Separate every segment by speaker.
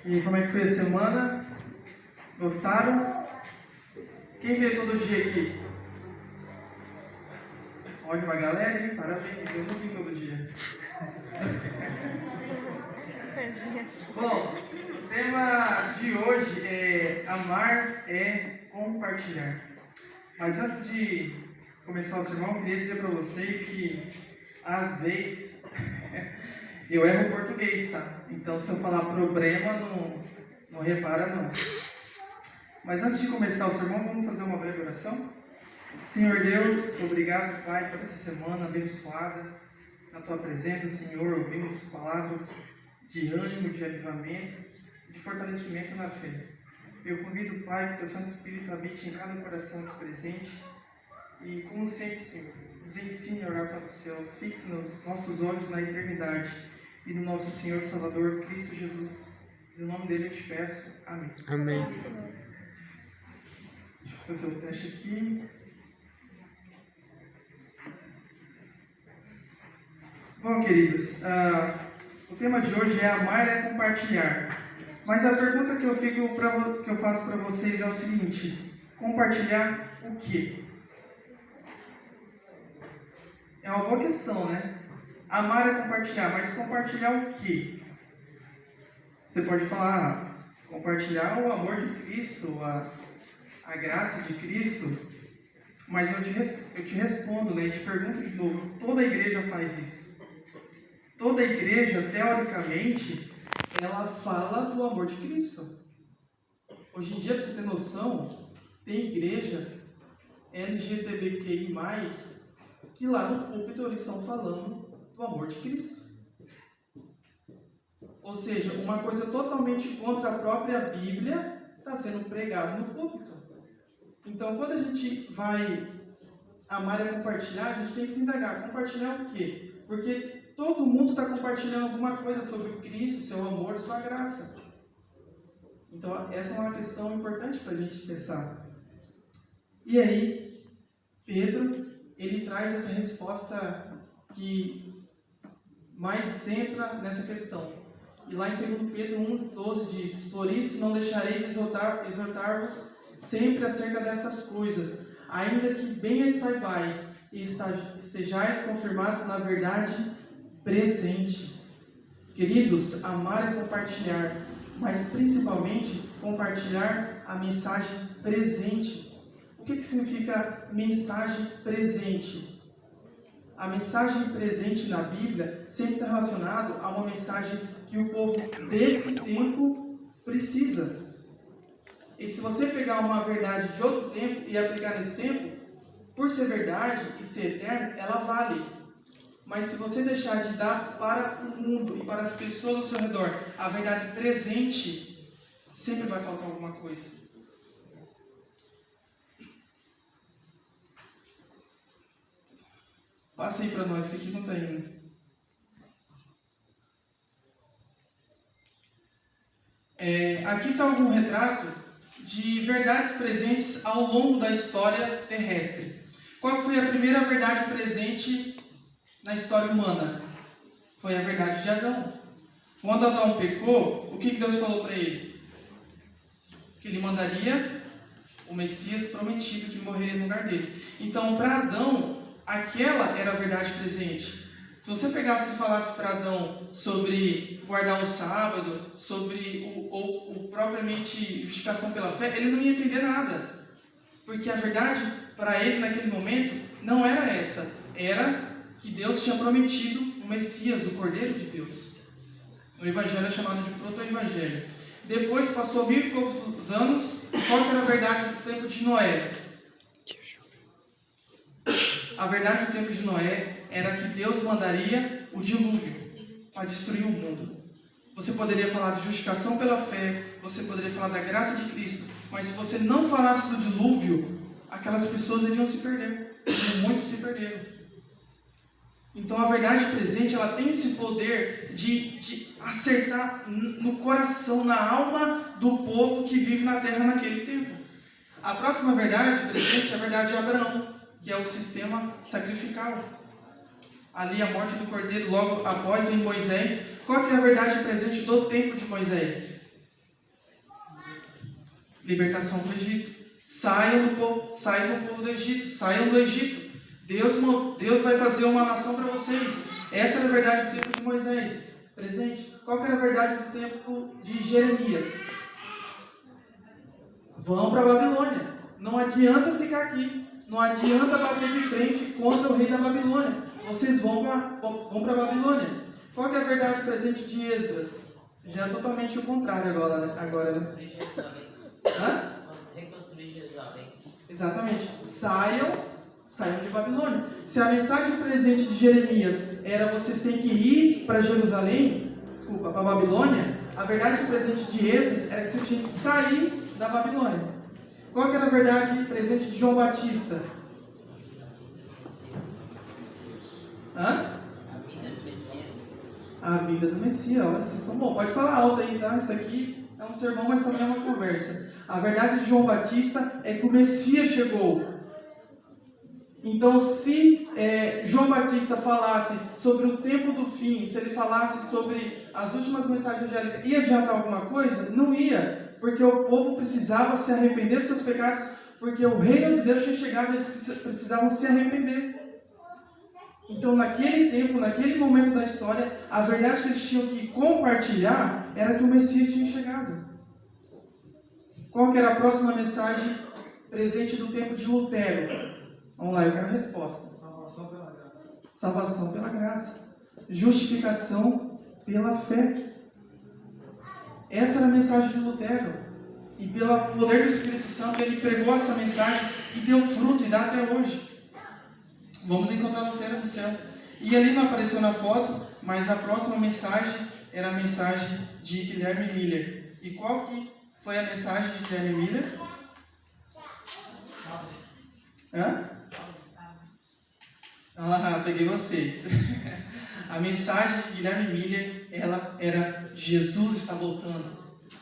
Speaker 1: E como é que foi a semana? Gostaram? Quem veio todo dia aqui? Olha uma galera, hein? Parabéns, eu não vim todo dia. Bom, o tema de hoje é amar é compartilhar. Mas antes de começar o sermão, eu queria dizer para vocês que às vezes eu erro o português, tá? Então se eu falar problema, não repara não. Mas antes de começar o sermão, vamos fazer uma breve oração? Senhor Deus, obrigado, Pai, por essa semana abençoada. Na Tua presença, Senhor, ouvimos palavras de ânimo, de avivamento, de fortalecimento na fé. Eu convido, Pai, que Teu Santo Espírito habite em cada coração aqui presente. E, como sempre, Senhor, nos ensine a orar para o céu, fixe nos nossos olhos na eternidade e no nosso Senhor e Salvador, Cristo Jesus. No nome dele eu te peço. Amém.
Speaker 2: Amém.
Speaker 1: Deixa eu fazer o teste aqui. Bom, queridos, o tema de hoje é amar é compartilhar. Mas a pergunta que eu faço para vocês é o seguinte: compartilhar o quê? É uma boa questão, né? Amar é compartilhar, mas compartilhar o quê? Você pode falar, compartilhar o amor de Cristo, a graça de Cristo, mas eu te respondo, né? E te pergunto de novo: toda a igreja faz isso. Toda a igreja, teoricamente, ela fala do amor de Cristo. Hoje em dia, para você ter noção, tem igreja LGBTQI+, que lá no púlpito eles estão falando do amor de Cristo. Ou seja, uma coisa totalmente contra a própria Bíblia está sendo pregada no púlpito. Então, quando a gente vai amar e compartilhar, a gente tem que se indagar. Compartilhar o quê? Porque todo mundo está compartilhando alguma coisa sobre Cristo, seu amor, sua graça. Então, essa é uma questão importante para a gente pensar. E aí, Pedro, ele traz essa resposta que mais centra nessa questão. E lá em 2 Pedro 1,12 diz: por isso não deixarei de exortar-vos sempre acerca dessas coisas, ainda que bem as saibais e estejais confirmados na verdade presente. Queridos, amar é compartilhar, mas principalmente compartilhar a mensagem presente. O que significa mensagem presente? A mensagem presente na Bíblia sempre está relacionado a uma mensagem que o povo desse tempo precisa. E se você pegar uma verdade de outro tempo e aplicar nesse tempo, por ser verdade e ser eterna, ela vale. Mas se você deixar de dar para o mundo e para as pessoas ao seu redor a verdade presente, sempre vai faltar alguma coisa. Passa aí para nós, que aqui não está indo. Aqui está algum retrato de verdades presentes ao longo da história terrestre. Qual foi a primeira verdade presente na história humana? Foi a verdade de Adão. Quando Adão pecou, o que Deus falou para ele? Que ele mandaria o Messias prometido que morreria no lugar dele. Então, para Adão, aquela era a verdade presente. Se você pegasse e falasse para Adão sobre guardar o sábado, sobre o propriamente justificação pela fé, ele não ia entender nada. Porque a verdade para ele naquele momento não era essa. Era que Deus tinha prometido o Messias, o Cordeiro de Deus. O Evangelho é chamado de proto-evangelho. Depois passou 1000 e poucos anos. Qual que era a verdade do tempo de Noé? A verdade do tempo de Noé era que Deus mandaria o dilúvio para destruir o mundo. Você poderia falar de justificação pela fé, você poderia falar da graça de Cristo, mas se você não falasse do dilúvio, aquelas pessoas iriam se perder. E muitos se perderam. Então a verdade presente, ela tem esse poder de acertar no coração, na alma do povo que vive na terra naquele tempo. A próxima verdade presente é a verdade de Abraão, que é o sistema sacrificial. Ali a morte do cordeiro, logo após vem Moisés. Qual que é a verdade presente do tempo de Moisés? libertação do Egito. Saiam do povo do Egito, saiam do Egito. Deus vai fazer uma nação para vocês. Essa era a verdade do tempo de Moisés, presente. Qual que era a verdade do tempo de Jeremias? Vão para a Babilônia. Não adianta ficar aqui. Não adianta bater de frente contra o rei da Babilônia. Vocês vão para a Babilônia. Qual que é a verdade presente de Esdras? Já é totalmente o contrário agora, né?
Speaker 2: Reconstruir Jerusalém.
Speaker 1: Exatamente. Saiam de Babilônia. Se a mensagem presente de Jeremias era vocês têm que ir para para Babilônia, a verdade presente de Esdras era que vocês tinham que sair da Babilônia. Qual que era a verdade presente de João Batista? A vida do Messias. Olha, vocês estão bom. Pode falar alto aí, tá? Isso aqui é um sermão, mas também é uma conversa. A verdade de João Batista é que o Messias chegou. Então, se João Batista falasse sobre o tempo do fim, se ele falasse sobre as últimas mensagens angélicas, ia adiantar alguma coisa? Não ia, porque o povo precisava se arrepender dos seus pecados, porque o reino de Deus tinha chegado e eles precisavam se arrepender. Então, naquele tempo, naquele momento da história, a verdade que eles tinham que compartilhar era que o Messias tinha chegado. Qual que era a próxima mensagem presente do tempo de Lutero? Vamos lá, eu quero a resposta.
Speaker 3: Salvação pela graça.
Speaker 1: Salvação pela graça. Justificação pela fé. Essa era a mensagem de Lutero. E pelo poder do Espírito Santo, ele pregou essa mensagem e deu fruto e dá até hoje. Vamos encontrar Lutero no céu. E ali não apareceu na foto, mas a próxima mensagem era a mensagem de Guilherme Miller. E qual que foi a mensagem de Guilherme Miller? Peguei vocês. A mensagem de Guilherme Miller, ela era: Jesus está voltando.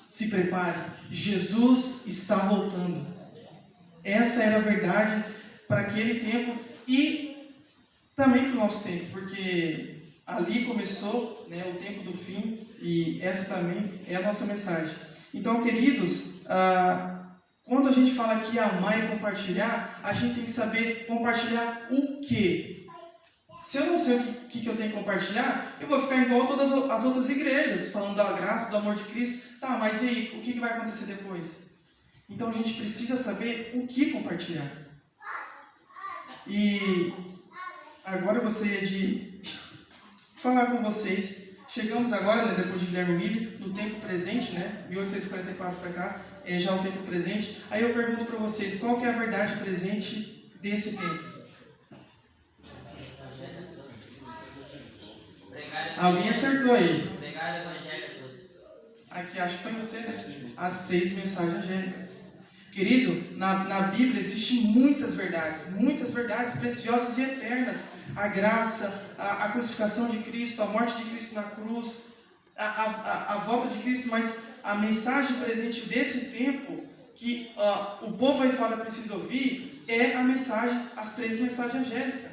Speaker 1: Se prepare, Jesus está voltando. Essa era a verdade para aquele tempo e também para o nosso tempo, porque ali começou, né, o tempo do fim, e essa também é a nossa mensagem. Então, queridos, quando a gente fala aqui amar e compartilhar, a gente tem que saber compartilhar o quê? Se eu não sei o que eu tenho que compartilhar, eu vou ficar igual todas as outras igrejas, falando da graça, do amor de Cristo. Tá, mas e aí, o que vai acontecer depois? Então a gente precisa saber o que compartilhar. E agora eu gostaria de falar com vocês. Chegamos agora, né, depois de Guilherme Miller, no tempo presente, né, 1844 para cá, é já o tempo presente. Aí eu pergunto para vocês, qual que é a verdade presente desse tempo? Alguém acertou aí.
Speaker 2: Pregar o evangelho a todos.
Speaker 1: Aqui, acho que foi você, né? As 3 mensagens angélicas. Querido, na Bíblia existem muitas verdades preciosas e eternas. A graça, a crucificação de Cristo, a morte de Cristo na cruz, a volta de Cristo, mas a mensagem presente desse tempo, que o povo aí fora precisa ouvir, é a mensagem, as 3 mensagens angélicas.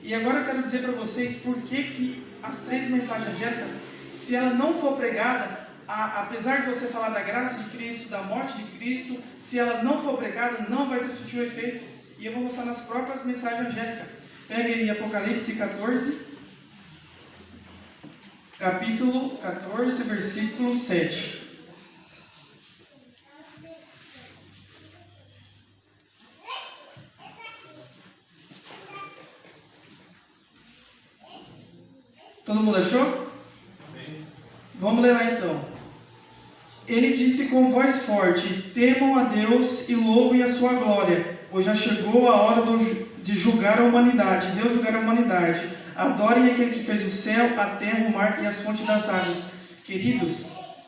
Speaker 1: E agora eu quero dizer para vocês por que as 3 mensagens angélicas, se ela não for pregada, apesar de você falar da graça de Cristo, da morte de Cristo, se ela não for pregada, não vai ter sutil efeito. E eu vou mostrar nas próprias mensagens angélicas. Pega aí Apocalipse 14, capítulo 14, versículo 7. Todo mundo achou?
Speaker 3: Amém.
Speaker 1: Vamos ler lá então. Ele disse com voz forte: temam a Deus e louvem a sua glória, pois já chegou a hora de julgar a humanidade. Deus julgar a humanidade. Adorem aquele que fez o céu, a terra, o mar e as fontes das águas. Queridos,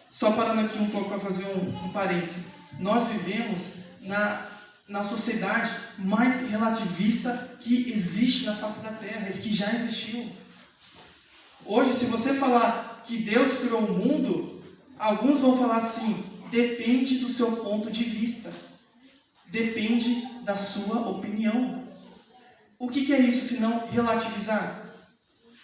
Speaker 1: só parando aqui um pouco para fazer um parêntese. Nós vivemos na sociedade mais relativista que existe na face da terra e que já existiu. Hoje, se você falar que Deus criou o mundo, alguns vão falar assim: depende do seu ponto de vista, depende da sua opinião. O que é isso senão relativizar?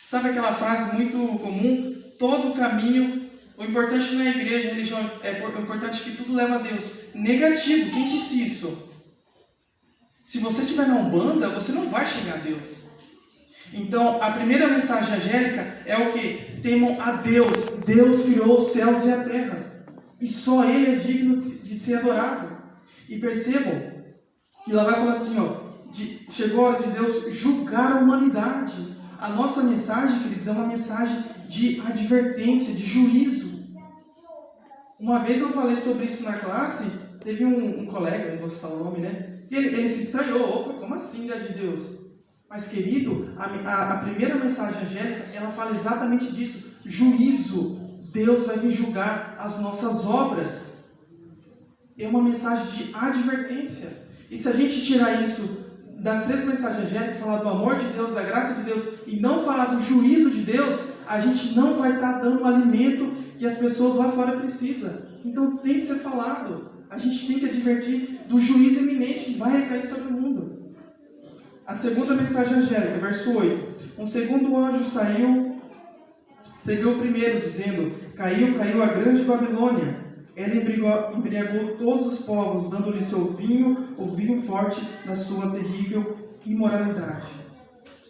Speaker 1: Sabe aquela frase muito comum? Todo caminho, o importante não é a igreja, a religião, o importante é que tudo leva a Deus. negativo. Quem disse isso? Se você estiver na Umbanda, você não vai xingar Deus. Então, a primeira mensagem angélica é o que? Temam a Deus. Deus criou os céus e a terra. E só Ele é digno de ser adorado. E percebam que ela vai falar assim, chegou a hora de Deus julgar a humanidade. A nossa mensagem, queridos, é uma mensagem de advertência, de juízo. Uma vez eu falei sobre isso na classe, teve um colega, não vou citar o nome, né? E ele se estranhou, opa, como assim, ira de Deus? Mas, querido, a primeira mensagem angélica, ela fala exatamente disso, juízo. Deus vai vir julgar as nossas obras. É uma mensagem de advertência. E se a gente tirar isso das 3 mensagens angélicas, falar do amor de Deus, da graça de Deus, e não falar do juízo de Deus, a gente não vai estar dando o alimento que as pessoas lá fora precisam. Então tem que ser falado. A gente tem que advertir do juízo iminente que vai recair sobre o mundo. A segunda mensagem angélica, verso 8. Um segundo anjo seguiu o primeiro, dizendo: Caiu a grande Babilônia. Ela embriagou todos os povos, dando-lhe o vinho forte da sua terrível imoralidade.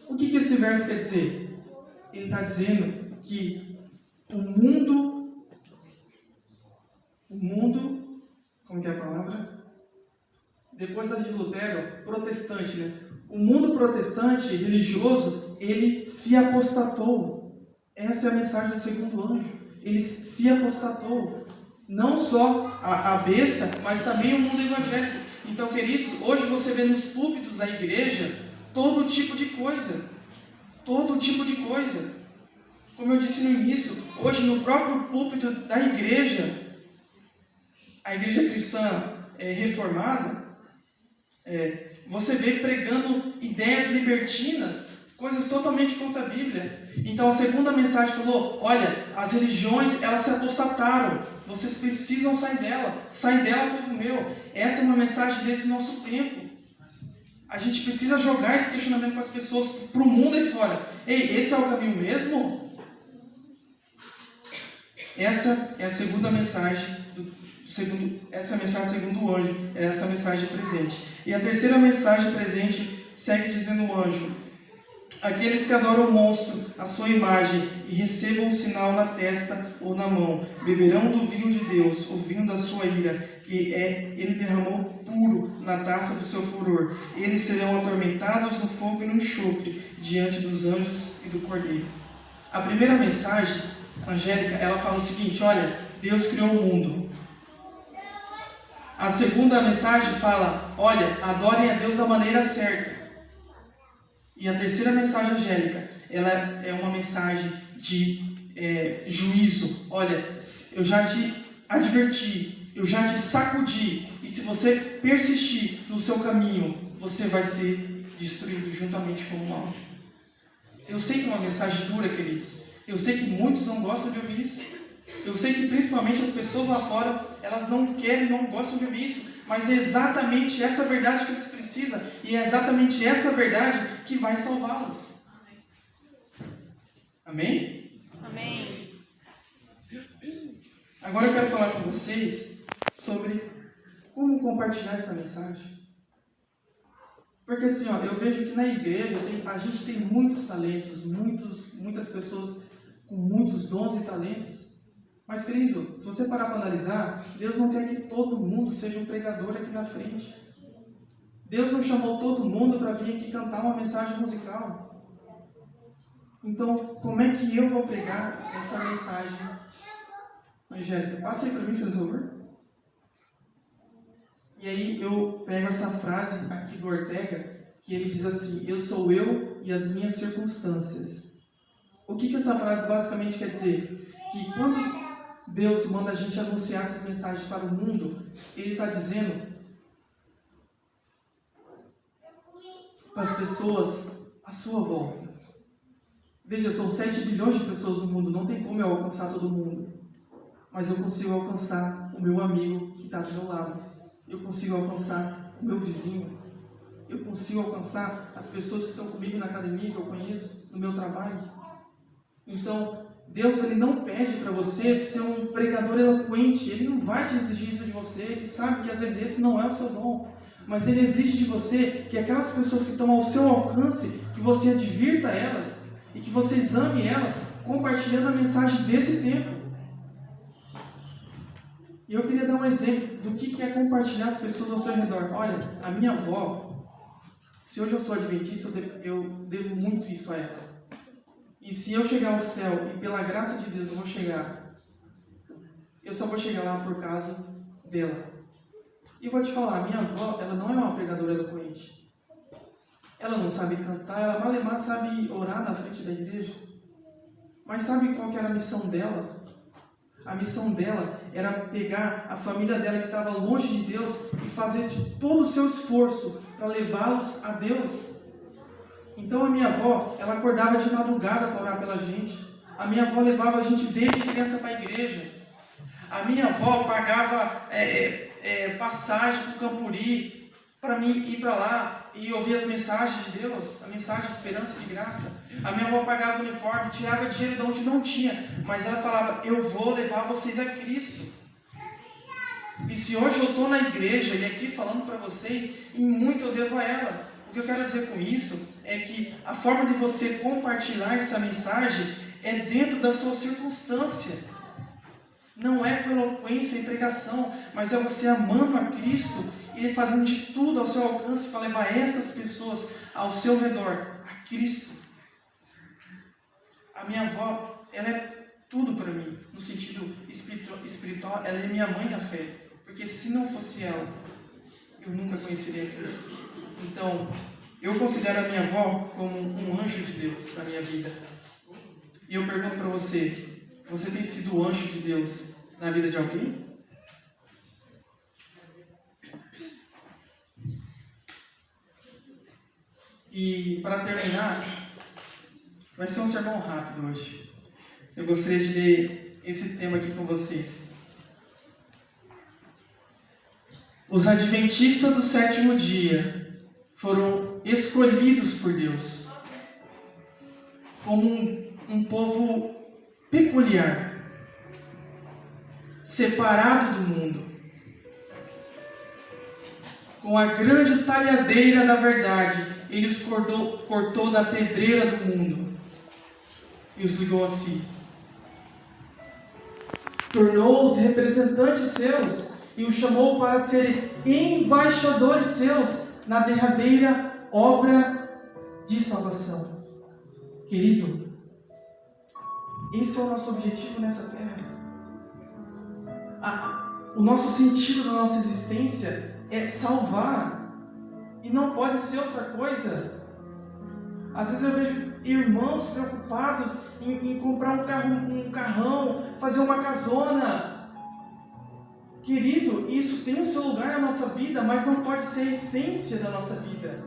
Speaker 1: O que esse verso quer dizer? Ele está dizendo que o mundo, como que é a palavra? Depois da de Lutero, protestante, né? O mundo protestante, religioso, ele se apostatou. Essa é a mensagem do segundo anjo. Ele se apostatou. Não só a besta, mas também o mundo evangélico. Então, queridos, hoje você vê nos púlpitos da igreja todo tipo de coisa. Todo tipo de coisa. Como eu disse no início, hoje no próprio púlpito da igreja, a igreja cristã reformada, você vê pregando ideias libertinas, coisas totalmente contra a Bíblia. Então a segunda mensagem falou: olha, as religiões, elas se apostataram. Vocês precisam sair dela. Sai dela, povo meu. Essa é uma mensagem desse nosso tempo. A gente precisa jogar esse questionamento para as pessoas, para o mundo aí fora. Ei, esse é o caminho mesmo? Essa é a segunda mensagem essa é a mensagem do segundo anjo. Essa é a mensagem presente. E a terceira mensagem presente segue dizendo o anjo: aqueles que adoram o monstro, a sua imagem, e recebam um sinal na testa ou na mão, beberão do vinho de Deus, o vinho da sua ira, que ele derramou puro na taça do seu furor. Eles serão atormentados no fogo e no enxofre, diante dos anjos e do Cordeiro. A primeira mensagem angélica, ela fala o seguinte: olha, Deus criou o mundo. A segunda mensagem fala: olha, adorem a Deus da maneira certa. E a terceira mensagem angélica, ela é uma mensagem de juízo. Olha, eu já te adverti, eu já te sacudi, e se você persistir no seu caminho, você vai ser destruído juntamente com o mal. Eu sei que é uma mensagem dura, queridos. Eu sei que muitos não gostam de ouvir isso. Eu sei que principalmente as pessoas lá fora, elas não querem, não gostam de ouvir isso. Mas é exatamente essa verdade que eles precisam. E é exatamente essa verdade que vai salvá-los. Amém?
Speaker 4: Amém.
Speaker 1: Agora eu quero falar com vocês sobre como compartilhar essa mensagem. Porque assim, eu vejo que na igreja a gente tem muitos talentos, muitas pessoas com muitos dons e talentos. Mas, querido, se você parar para analisar, Deus não quer que todo mundo seja um pregador aqui na frente. Deus não chamou todo mundo para vir aqui cantar uma mensagem musical. Então, como é que eu vou pregar essa mensagem angélica? Passa aí para mim, por favor. E aí eu pego essa frase aqui do Ortega, que ele diz assim: eu sou eu e as minhas circunstâncias. O que essa frase basicamente quer dizer? Que quando Deus manda a gente anunciar essas mensagens para o mundo, Ele está dizendo para as pessoas à sua volta. Veja, são 7 bilhões de pessoas no mundo, não tem como eu alcançar todo mundo. Mas eu consigo alcançar o meu amigo que está do meu lado. Eu consigo alcançar o meu vizinho. Eu consigo alcançar as pessoas que estão comigo na academia, que eu conheço, no meu trabalho. Então, Deus ele não pede para você ser um pregador eloquente. Ele não vai te exigir isso de você. Ele sabe que às vezes esse não é o seu dom. Mas Ele exige de você que aquelas pessoas que estão ao seu alcance, que você advirta elas e que você exame elas, compartilhando a mensagem desse tempo. E eu queria dar um exemplo do que é compartilhar as pessoas ao seu redor. Olha, a minha avó, se hoje eu sou adventista, eu devo muito isso a ela. E se eu chegar ao céu, e pela graça de Deus eu vou chegar, eu só vou chegar lá por causa dela. E vou te falar, a minha avó, ela não é uma pregadora eloquente. Ela não sabe cantar, ela malemar sabe orar na frente da igreja. Mas sabe qual que era a missão dela? A missão dela era pegar a família dela que estava longe de Deus e fazer de todo o seu esforço para levá-los a Deus. Então a minha avó, ela acordava de madrugada para orar pela gente. A minha avó levava a gente desde criança para a igreja. A minha avó pagava passagem para o Campuri para mim ir para lá e ouvir as mensagens de Deus, a mensagem de esperança e de graça. A minha avó pagava o uniforme, tirava dinheiro de onde não tinha, mas ela falava, eu vou levar vocês a Cristo. E se hoje eu estou na igreja e aqui falando para vocês, em muito eu devo a ela. O que eu quero dizer com isso é que a forma de você compartilhar essa mensagem é dentro da sua circunstância. Não é com eloquência e pregação, mas é você amando a Cristo e fazendo de tudo ao seu alcance para levar essas pessoas ao seu redor a Cristo. A minha avó, ela é tudo para mim, no sentido espiritual, ela é minha mãe na fé, porque se não fosse ela, eu nunca conheceria Cristo. Então, eu considero a minha avó como um anjo de Deus na minha vida. E eu pergunto para você, você tem sido o anjo de Deus na vida de alguém? E para terminar, vai ser um sermão rápido hoje. Eu gostaria de ler esse tema aqui com vocês. Os adventistas do sétimo dia foram escolhidos por Deus como um povo peculiar, separado do mundo, com a grande talhadeira da verdade. Ele os cortou da pedreira do mundo e os ligou a si. Tornou-os representantes seus e os chamou para serem embaixadores seus na derradeira obra de salvação. Querido, esse é o nosso objetivo nessa terra. O nosso sentido da nossa existência é salvar. E não pode ser outra coisa. Às vezes eu vejo irmãos preocupados em comprar um carrão, fazer uma casona. Querido, isso tem o seu lugar na nossa vida, mas não pode ser a essência da nossa vida.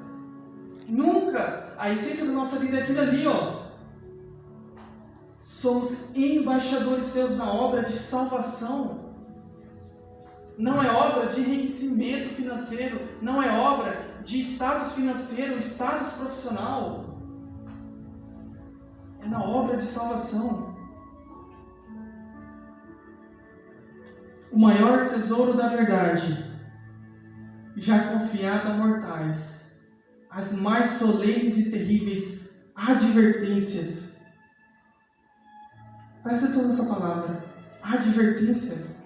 Speaker 1: Nunca. A essência da nossa vida é aquilo ali, ó. Somos embaixadores seus na obra de salvação. Não é obra de enriquecimento financeiro, não é obra de status financeiro, status profissional. É na obra de salvação. O maior tesouro da verdade, já confiado a mortais, as mais solenes e terríveis advertências. Presta atenção nessa palavra, advertência.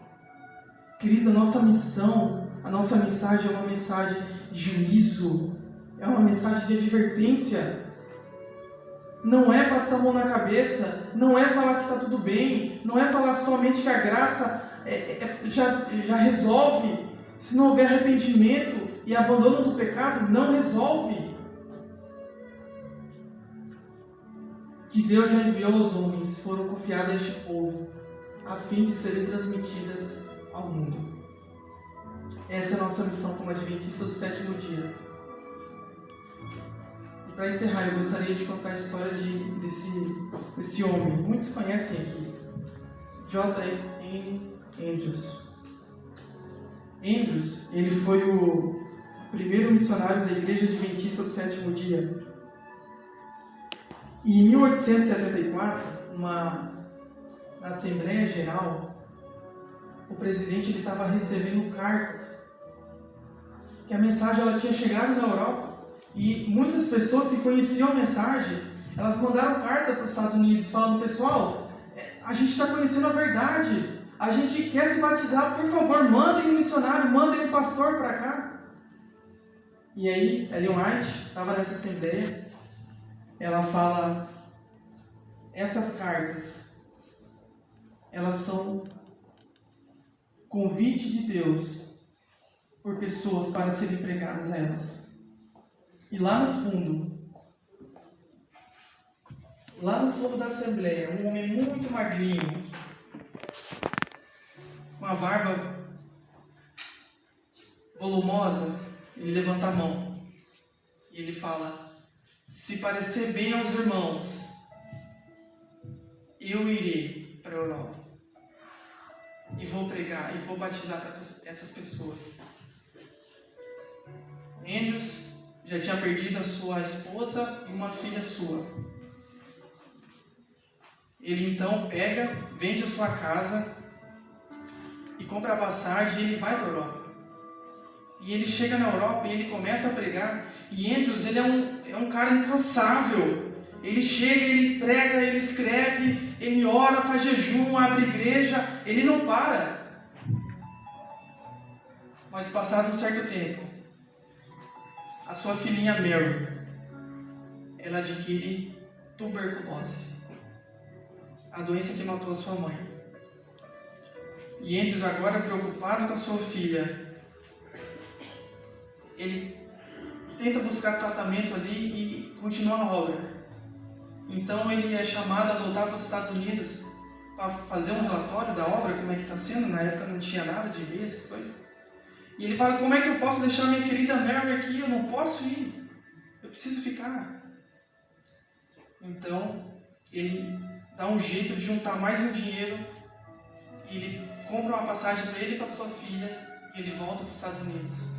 Speaker 1: Querido, a nossa missão, a nossa mensagem é uma mensagem de juízo, é uma mensagem de advertência. Não é passar a mão na cabeça, não é falar que está tudo bem, não é falar somente que a graça já resolve. Se não houver arrependimento e abandono do pecado, não resolve. Que Deus já enviou aos homens, foram confiadas a este povo, a fim de serem transmitidas ao mundo. Essa é a nossa missão como adventista do sétimo dia. E para encerrar, eu gostaria de contar a história desse homem. Muitos conhecem aqui. J.N. Andrews. Andrews, ele foi o primeiro missionário da Igreja Adventista do sétimo dia. E em 1874, na Assembleia Geral, o presidente estava recebendo cartas, que a mensagem ela tinha chegado na Europa, e muitas pessoas que conheciam a mensagem, elas mandaram carta para os Estados Unidos, falando: pessoal, a gente está conhecendo a verdade, a gente quer se batizar, por favor, mandem um missionário, mandem um pastor para cá. E aí, Ellen White estava nessa assembleia, ela fala: essas cartas, elas são convite de Deus por pessoas para serem pregadas a elas. E lá no fundo da assembleia, um homem muito magrinho, com a barba volumosa, ele levanta a mão e ele fala: se parecer bem aos irmãos, eu irei para a Europa e vou pregar e vou batizar essas pessoas. Andrews já tinha perdido a sua esposa e uma filha sua. Ele então pega, vende a sua casa e compra a passagem e ele vai para a Europa. E ele chega na Europa e ele começa a pregar. E Andrews, ele é um cara incansável. Ele chega, ele prega, ele escreve, ele ora, faz jejum, abre igreja, ele não para. Mas passado um certo tempo, a sua filhinha Mary, ela adquire tuberculose, a doença que matou a sua mãe. E Andrews, agora preocupado com a sua filha, ele tenta buscar tratamento ali e continua a obra. Então ele é chamado a voltar para os Estados Unidos para fazer um relatório da obra, como é que está sendo. Na época não tinha nada de ver essas coisas. E ele fala: como é que eu posso deixar minha querida Mary aqui? Eu não posso ir, eu preciso ficar. Então ele dá um jeito de juntar mais um dinheiro e ele compra uma passagem para ele e para sua filha e ele volta para os Estados Unidos.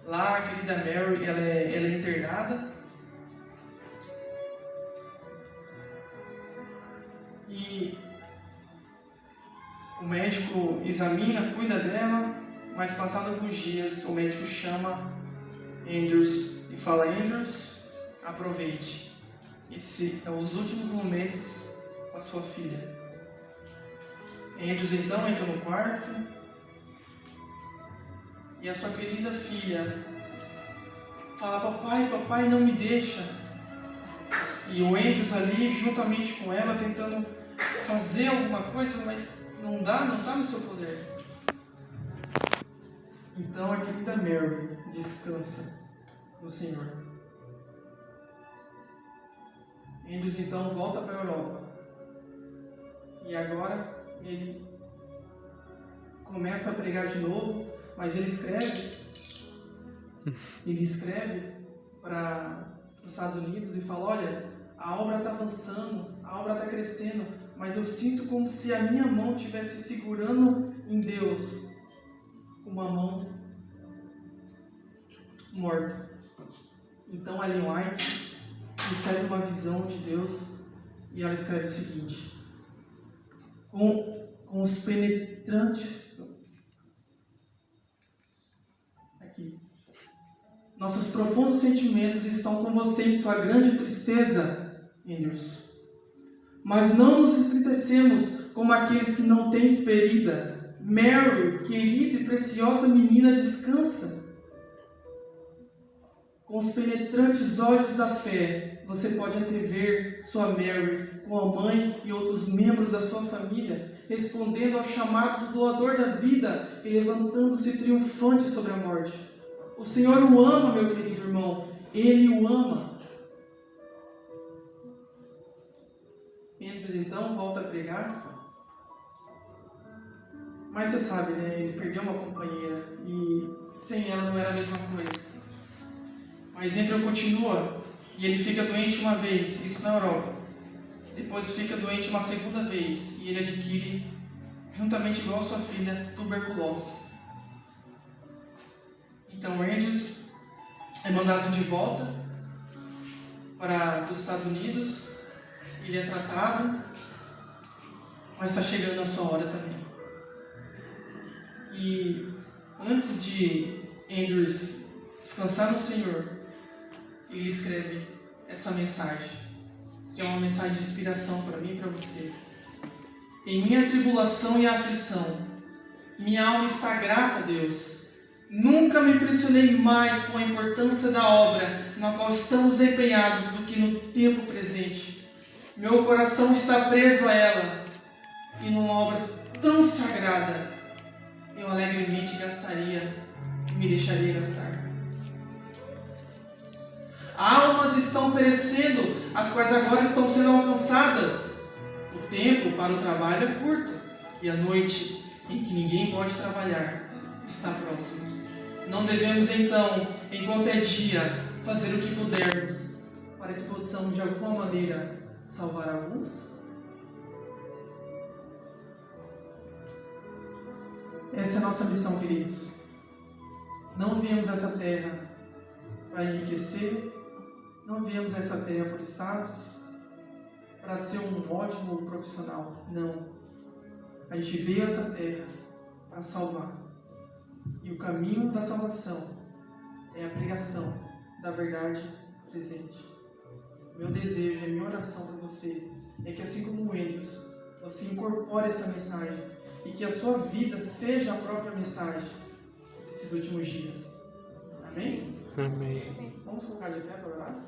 Speaker 1: Lá a querida Mary, ela é internada e o médico examina, cuida dela, mas passado alguns dias o médico chama Andrews e fala: Andrews, aproveite, esse é os últimos momentos com a sua filha. Andrews então entra no quarto e a sua querida filha fala: papai, não me deixa. E o Andrews ali, juntamente com ela, tentando fazer alguma coisa, mas não está no seu poder. Então a querida Mary descansa no Senhor. Andrews então volta para a Europa. E agora ele começa a pregar de novo, mas ele escreve para os Estados Unidos e fala: olha, a obra está avançando, a obra está crescendo, mas eu sinto como se a minha mão estivesse segurando em Deus uma mão morta. Então Ellen White recebe uma visão de Deus e ela escreve o seguinte: com os penetrantes aqui, nossos profundos sentimentos estão com você em sua grande tristeza, Andrews. Mas não nos entristecemos como aqueles que não têm esperida. Mary, querida e preciosa menina, descansa. Com os penetrantes olhos da fé, você pode antever sua Mary com a mãe e outros membros da sua família, respondendo ao chamado do doador da vida e levantando-se triunfante sobre a morte. O Senhor o ama, meu querido irmão. Ele o ama. Andrews então volta a pregar. Mas você sabe, né? Ele perdeu uma companheira e sem ela não era a mesma coisa. Mas Andrews continua e ele fica doente uma vez, isso na Europa. Depois fica doente uma segunda vez e ele adquire, juntamente igual a sua filha, tuberculose. Então Andrews é mandado de volta para os Estados Unidos, ele é tratado mas está chegando a sua hora também. E antes de Andrews descansar no Senhor, ele escreve essa mensagem, que é uma mensagem de inspiração para mim e para você. Em minha tribulação e aflição, minha alma está grata a Deus. Nunca me impressionei mais com a importância da obra na qual estamos empenhados do que no tempo presente. Meu coração está preso a ela, e numa obra tão sagrada, eu alegremente gastaria e me deixaria gastar. Almas estão perecendo, as quais agora estão sendo alcançadas. O tempo para o trabalho é curto, e a noite em que ninguém pode trabalhar está próxima. Não devemos então, enquanto é dia, fazer o que pudermos, para que possamos de alguma maneira salvar alguns? Essa é a nossa missão, queridos. Não viemos a essa terra para enriquecer, não viemos a essa terra por status, para ser um ótimo profissional. Não. A gente veio a essa terra para salvar. E o caminho da salvação é a pregação da verdade presente. Meu desejo, a minha oração para você é que, assim como o Andrews, você incorpore essa mensagem e que a sua vida seja a própria mensagem desses últimos dias. Amém?
Speaker 4: Amém.
Speaker 1: Vamos colocar de pé para orar?